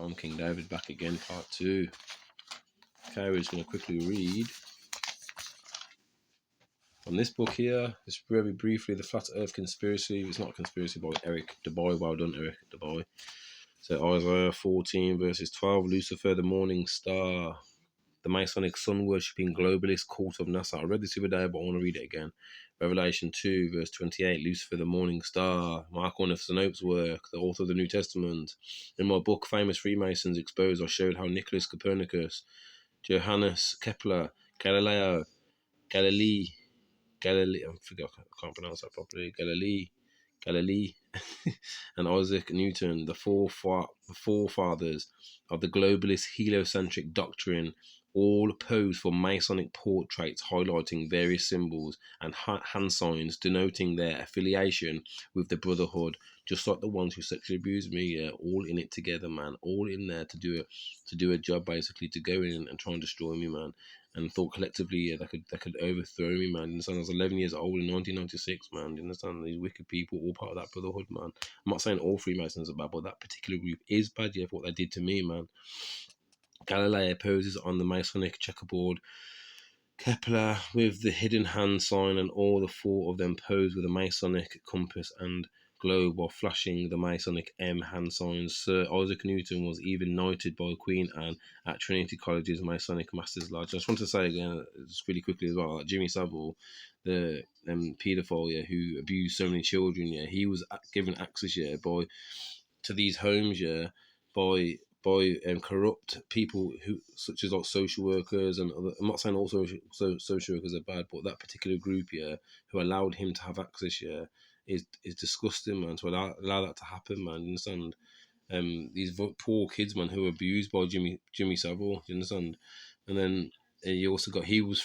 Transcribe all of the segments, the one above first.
I'm King David, back again, part 2. Okay, we're just going to quickly read from this book here, just very briefly, The Flat Earth Conspiracy. It's not a conspiracy, by Eric Dubois. Well done, Eric Dubois. So Isaiah 14 verses 12, Lucifer, the morning star, the Masonic sun-worshipping globalist cult of NASA. I read this the other day, but I want to read it again. Revelation 2 verse 28, Lucifer, the morning star, Mark one of Sinope's work, the author of the New Testament. In my book, Famous Freemasons Exposed, I showed how Nicholas Copernicus, Johannes Kepler, Galileo, Galilei, I forgot, I can't pronounce that properly, Galilei, and Isaac Newton, the forefathers of the globalist heliocentric doctrine, all posed for Masonic portraits highlighting various symbols and hand signs denoting their affiliation with the Brotherhood, just like the ones who sexually abused me. Yeah, all in it together, man. All in there to do a job, basically, to go in and try and destroy me, man. And thought collectively, yeah, they could overthrow me, man. You understand? I was 11 years old in 1996, man. You understand? These wicked people, all part of that Brotherhood, man. I'm not saying all Freemasons are bad, but that particular group is bad, yeah, for what they did to me, man. Galileo poses on the Masonic checkerboard, Kepler with the hidden hand sign, and all the four of them pose with a Masonic compass and globe while flashing the Masonic M hand signs. Sir Isaac Newton was even knighted by Queen Anne at Trinity College's Masonic Masters Lodge. I just want to say again, just really quickly as well, like Jimmy Savile, the paedophile, yeah, who abused so many children, yeah, he was given access, yeah, to these homes, yeah, by corrupt people who, such as like social workers and other. I'm not saying all social workers are bad, but that particular group, yeah, who allowed him to have access, yeah, is disgusting, man. To allow that to happen, man. You understand? These poor kids, man, who were abused by Jimmy Savile. You understand? And then you also got, he was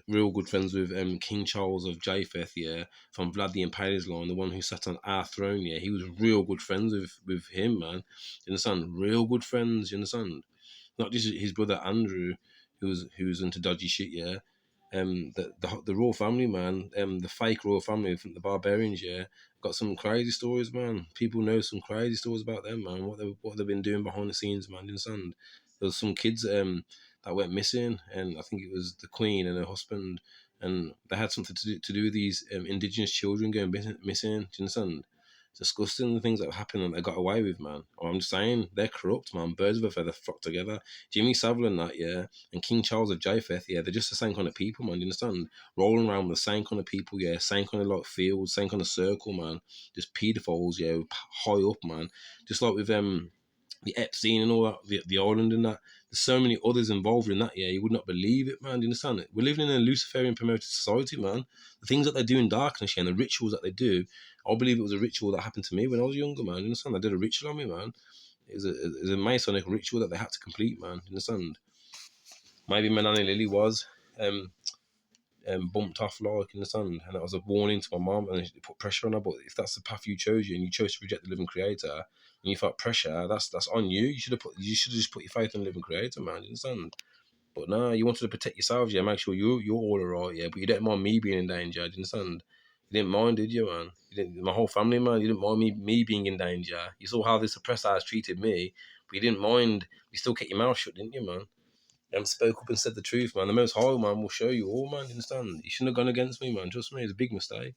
real good friends with King Charles of Japheth, yeah, from Vlad the Impaler's line, the one who sat on our throne, yeah. He was real good friends with him, man. You understand? Real good friends. You understand? Not just his brother Andrew, who was into dodgy shit, yeah. The royal family, man, the fake royal family from the barbarians, yeah, got some crazy stories, man. People know some crazy stories about them, man. What they've been doing behind the scenes, man. You understand? There was some kids that went missing, and I think it was the Queen and her husband, and they had something to do with these indigenous children going missing. Do you understand? Disgusting, the things that happen and they got away with, man. Oh, I'm just saying, they're corrupt, man. Birds of a feather flock together. Jimmy Savile and that, yeah, and King Charles of Japheth, yeah, they're just the same kind of people, man. You understand? Rolling around with the same kind of people, yeah, same kind of like fields, same kind of circle, man. Just pedophiles, yeah, high up, man. Just like with the Epstein and all that, the island and that. There's so many others involved in that, yeah, you would not believe it, man. Do you understand it? We're living in a Luciferian promoted society, man. The things that they do in darkness, yeah, and the rituals that they do, I believe it was a ritual that happened to me when I was younger, man. You understand? They did a ritual on me, man. It was a Masonic ritual that they had to complete, man. You understand? Maybe Melanie Lily was bumped off, like, in the sun, and that was a warning to my mom, and it put pressure on her. But if that's the path you chose, and you chose to reject the living creator, and you felt pressure, that's on you. You should have just put your faith in the living creator, man. You understand? But no, you wanted to protect yourselves, yeah, make sure you're all alright, yeah. But you didn't mind me being in danger. Do you understand? You didn't mind, did you, man? You didn't. My whole family, man. You didn't mind me being in danger. You saw how this oppressor has treated me, but you didn't mind. You still kept your mouth shut, didn't you, man? Spoke up and said the truth, man. The Most High, man, will show you all, man. You understand? You shouldn't have gone against me, man. Trust me, it's a big mistake.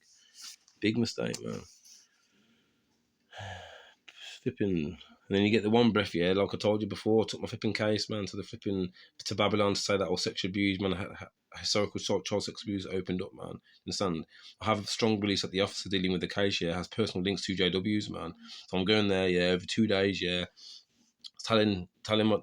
Big mistake, man. Flipping. And then you get the one breath, yeah, like I told you before, I took my flipping case, man, to Babylon to say that I was sexual abuse, man. Historical child sex abuse opened up, man. Understand? I have a strong belief that the officer dealing with the case, yeah, has personal links to JWs, man. So I'm going there, yeah, over 2 days, yeah, telling them,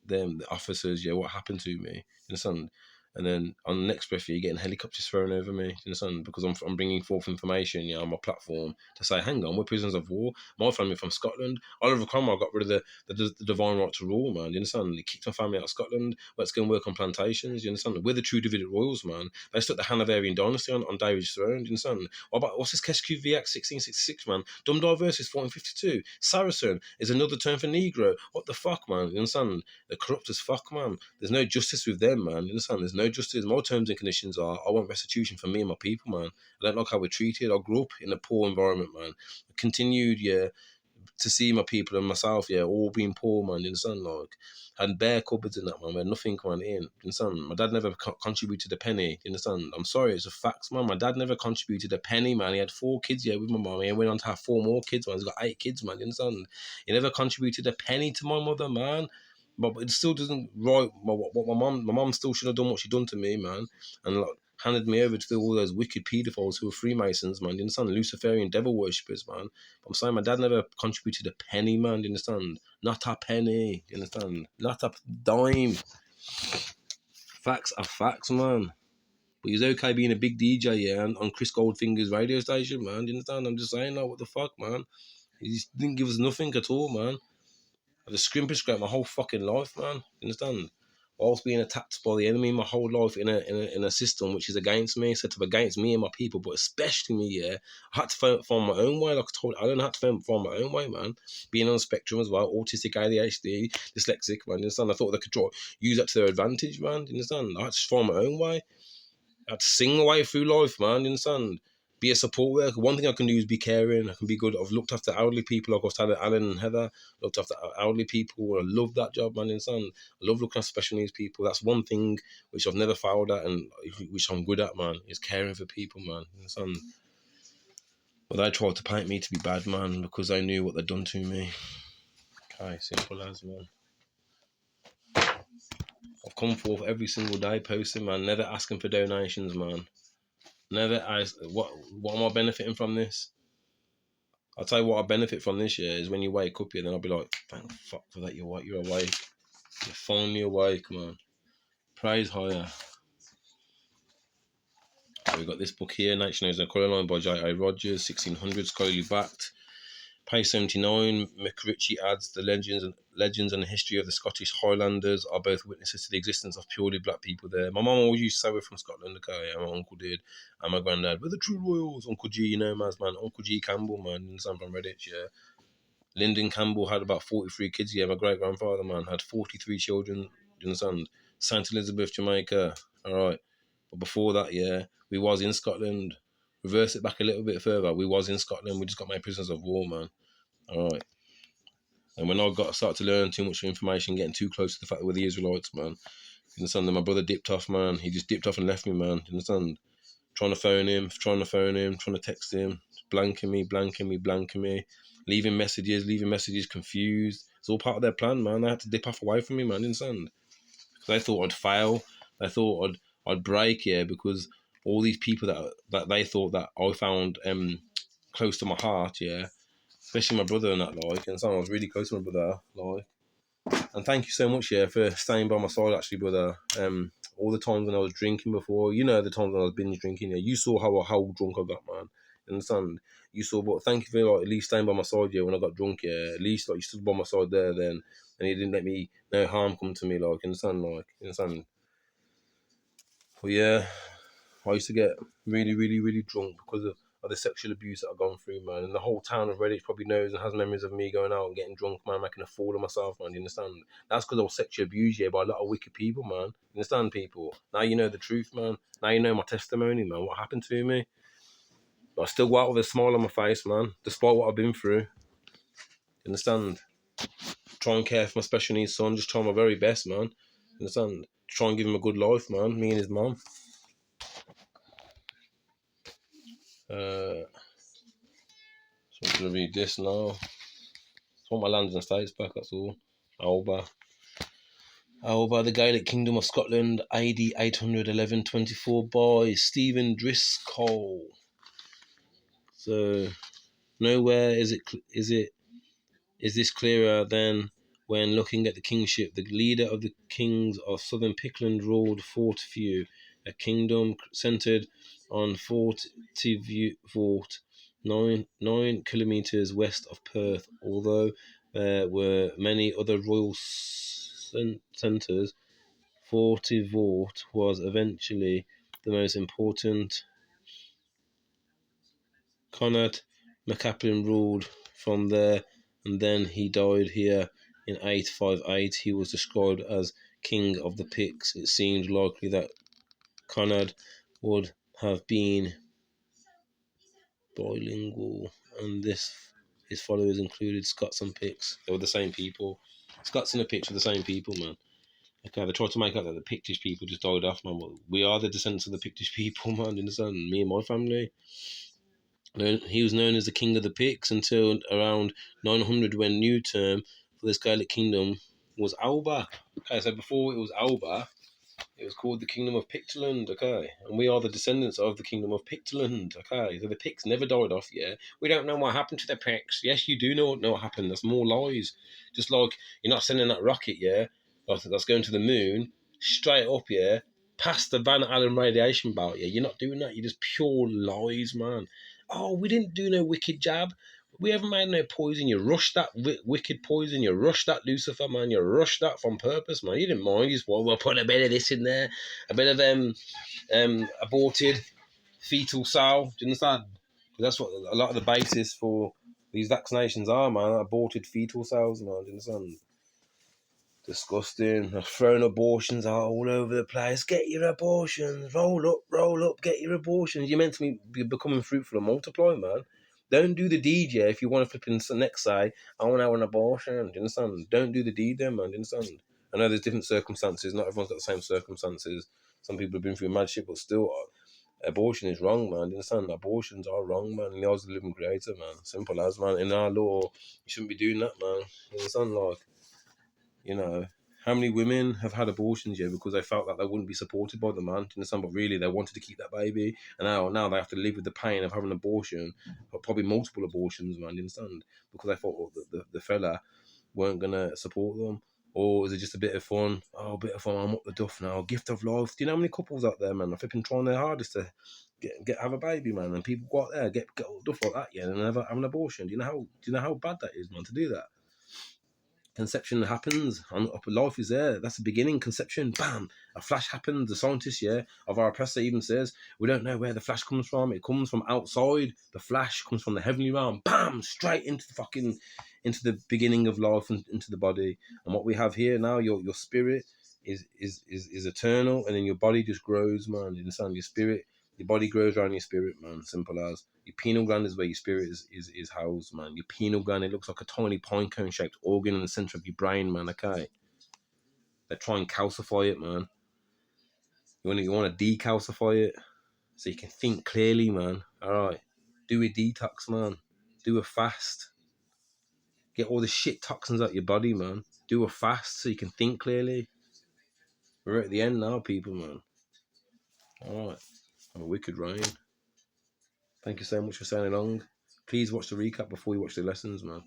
the officers, yeah, what happened to me. You understand? And then on the next breath, you're getting helicopters thrown over me. You understand? Because I'm bringing forth information, yeah, on my platform to say, hang on, we're prisoners of war. My family from Scotland. Oliver Cromwell got rid of the divine right to rule, man. You understand? He kicked my family out of Scotland. Let's go and work on plantations. You understand? We're the true Davidic royals, man. They stuck the Hanoverian dynasty on David's throne. Do you understand? What's this KSQV Act 1666, man? Dumb versus 1452. Saracen is another term for Negro. What the fuck, man? You understand? They're corrupt as fuck, man. There's no justice with them, man. You understand? There's no justice. My terms and conditions are, I want restitution for me and my people, man. I don't like how we're treated. I grew up in a poor environment, man. I continued, yeah, to see my people and myself, yeah, all being poor, man, you understand? Like, had bare cupboards in that, man, where nothing went in, you understand? My dad never contributed a penny, you understand? I'm sorry, it's a fact, man. My dad never contributed a penny, man. He had 4 kids, yeah, with my mum. He went on to have 4 more kids, man. He's got 8 kids, man, you understand? He never contributed a penny to my mother, man. But it still doesn't right. What my mum still should have done what she done to me, man, and like handed me over to all those wicked paedophiles who were Freemasons, man. You understand? Luciferian devil worshippers, man. But I'm saying my dad never contributed a penny, man. Do you understand? Not a penny. Do you understand? Not a dime. Facts are facts, man. But he's okay being a big DJ, yeah, on Chris Goldfinger's radio station, man. Do you understand? I'm just saying, like, what the fuck, man? He just didn't give us nothing at all, man. I've just scrimp and scrap my whole fucking life, man. You understand? Whilst being attacked by the enemy my whole life in a system which is against me, set up against me and my people, but especially me, yeah. I had to find my own way, like I told Alan, I had to find my own way, man. Being on the spectrum as well, autistic, ADHD, dyslexic, man, you understand? I thought they could use that to their advantage, man, you understand? I had to find my own way. I had to sing my way through life, man, you understand? Be a support worker. One thing I can do is be caring. I can be good. I've looked after elderly people, like I was telling Alan and Heather. Looked after elderly people. I love that job, man. Son. I love looking after special needs people. That's one thing which I've never failed at and which I'm good at, man. Is caring for people, man. Son. But they tried to paint me to be bad, man, because they knew what they'd done to me. Okay, simple as, man. I've come forth every single day posting, man. Never asking for donations, man. Never ask. What am I benefiting from this? I'll tell you what I benefit from this year is when you wake up here, then I'll be like, thank fuck for that, you're awake. You're finally awake, man. Praise higher. We've got this book here, Nature Knows No Colour Line by J.A. Rogers, 1600s, scholarly backed. Page 79, McRitchie adds the legends and the history of the Scottish Highlanders are both witnesses to the existence of purely black people there. My mum always used to say we're from Scotland, okay, and my uncle did, and my granddad, we're the true royals. Uncle G, you know, man, Uncle G Campbell, man, and some from Redditch, yeah. Lyndon Campbell had about 43 kids, yeah. My great grandfather, man, had 43 children, you understand? St. Elizabeth, Jamaica, alright. But before that, yeah, we was in Scotland. Reverse it back a little bit further, we was in Scotland, we just got made prisoners of war, man. Alright. And when I started to learn too much information, getting too close to the fact that we're the Israelites, man, you understand? Then my brother dipped off, man. He just dipped off and left me, man. You understand? Trying to phone him, trying to text him, blanking me, leaving messages confused. It's all part of their plan, man. They had to dip off away from me, man. You understand? Because they thought I'd fail. They thought I'd break, yeah, because all these people that they thought that I found close to my heart, yeah, especially my brother and that, like, and so I was really close to my brother, like. And thank you so much, yeah, for staying by my side, actually, brother. All the times when I was drinking before, you know, the times when I was binge drinking, yeah, you saw how drunk I got, man. You understand? You saw, but thank you for like at least staying by my side, yeah, when I got drunk, yeah. At least like you stood by my side there, then, and you didn't let me no harm come to me, like, you understand, like, you understand. But yeah, I used to get really, really, really drunk because of the sexual abuse that I've gone through, man. And the whole town of Redditch probably knows and has memories of me going out and getting drunk, man, making a fool of myself, man. You understand? That's because I was sexually abused, yeah, by a lot of wicked people, man. You understand, people? Now you know the truth, man. Now you know my testimony, man. What happened to me? But I still go out with a smile on my face, man, despite what I've been through. You understand? Try and care for my special needs son. Just try my very best, man. You understand? Try and give him a good life, man. Me and his mum. So I'm gonna read this now. I want my lands and states back, that's all. Alba, the Gaelic Kingdom of Scotland, AD 811-24 by Stephen Driscoll. So nowhere is this clearer than when looking at the kingship. The leader of the kings of southern Pickland ruled Fort Few, a kingdom centred on Fort Tivort, 9 kilometres west of Perth. Although there were many other royal centres, Fort Tivort was eventually the most important. Conrad MacAplan ruled from there, and then he died here in 858. He was described as King of the Picts. It seemed likely that Conrad would have been bilingual, and this His followers included Scots and Picts. They were the same people. Scots and the Picts were the same people, man. Okay, they tried to make out that the Pictish people just died off, man. Well, we are the descendants of the Pictish people, man. You understand? Me and my family. He was known as the King of the Picts until around 900, when new term for this Gaelic kingdom was Alba. Okay, so before it was Alba, it was called the Kingdom of Pictland, okay? And we are the descendants of the Kingdom of Pictland, okay? So the Picts never died off, yeah? We don't know what happened to the Picts. Yes, you do know what happened. That's more lies. Just like you're not sending that rocket, yeah? That's going to the moon, straight up, yeah? Past the Van Allen radiation belt, yeah? You're not doing that. You're just pure lies, man. Oh, we didn't do no wicked jab. We haven't made no poison. You rushed that wicked poison. You rushed that Lucifer, man. You rushed that from purpose, man. You didn't mind. You just, well, we'll put a bit of this in there, a bit of aborted fetal cell. Do you understand? Because that's what a lot of the basis for these vaccinations are, man. Aborted fetal cells, man. Do you understand? Disgusting. They're throwing abortions out all over the place. Get your abortions. Roll up, get your abortions. You're meant to be becoming fruitful and multiply, man. Don't do the deed, yeah, if you want to flip in the next say, I want to have an abortion. Do you understand? Don't do the deed then, man. Do you understand? I know there's different circumstances. Not everyone's got the same circumstances. Some people have been through mad shit, but still, abortion is wrong, man. Do you understand? Abortions are wrong, man. In the eyes of the living creator, man. Simple as, man. In our law, you shouldn't be doing that, man. You understand? Like, you know, how many women have had abortions, yeah, because they felt that they wouldn't be supported by the man, do you understand? But really, they wanted to keep that baby, and now they have to live with the pain of having an abortion, or probably multiple abortions, man, do you understand? Because they thought the fella weren't gonna support them. Or is it just a bit of fun? Oh, a bit of fun. I'm up the duff now. Gift of life. Do you know how many couples out there, man, are flipping trying their hardest to have a baby, man? And people go out there get all duff like that, yeah, and never have an abortion. Do you know how bad that is, man, to do that? Conception happens, and life is there. That's the beginning. Conception, bam, a flash happens. The scientist, yeah, of our oppressor even says, we don't know where the flash comes from. It comes from outside. The flash comes from the heavenly realm. Bam, straight into the beginning of life and into the body. And what we have here now, your spirit is eternal, and then your body just grows, man. You understand? Your spirit, your body grows around your spirit, man. Simple as. Your pineal gland is where your spirit is housed, man. Your pineal gland, it looks like a tiny pine cone shaped organ in the center of your brain, man. Okay. They try and calcify it, man. You want to decalcify it so you can think clearly, man. Alright. Do a detox, man. Do a fast. Get all the shit toxins out your body, man. Do a fast so you can think clearly. We're at the end now, people, man. Alright. Have a wicked rain. Thank you so much for staying along. Please watch the recap before you watch the lessons, man.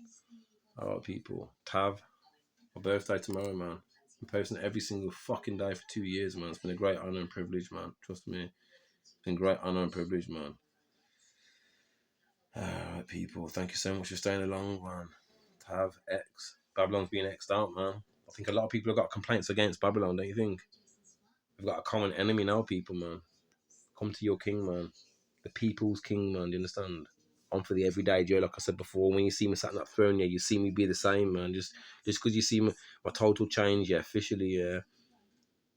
Alright, people. Tav, my birthday tomorrow, man. I'm posting every single fucking day for 2 years, man. It's been a great honour and privilege, man. Trust me. It's been a great honour and privilege, man. Alright, people. Thank you so much for staying along, man. Tav, X. Babylon's being X'd out, man. I think a lot of people have got complaints against Babylon, don't you think? We've got a common enemy now, people, man. Come to your king, man. The people's king, man. Do you understand? I'm for the everyday Joe, like I said before. When you see me sat on that throne, yeah, you see me be the same, man. Just because you see my total change, yeah, officially, yeah.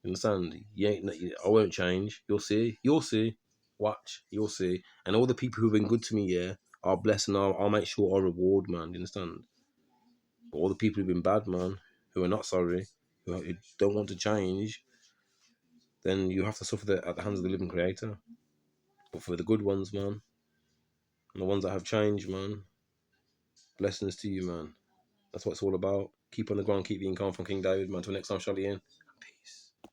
You understand? I won't change. You'll see. You'll see. Watch. You'll see. And all the people who've been good to me, yeah, are blessed, and I'll make sure I reward, man. You understand? But all the people who've been bad, man, who are not sorry, who don't want to change, then you have to suffer at the hands of the living creator. But for the good ones, man, and the ones that have changed, man, blessings to you, man. That's what it's all about. Keep on the ground, keep being calm from King David, man. Till next time, Charlie in. Peace.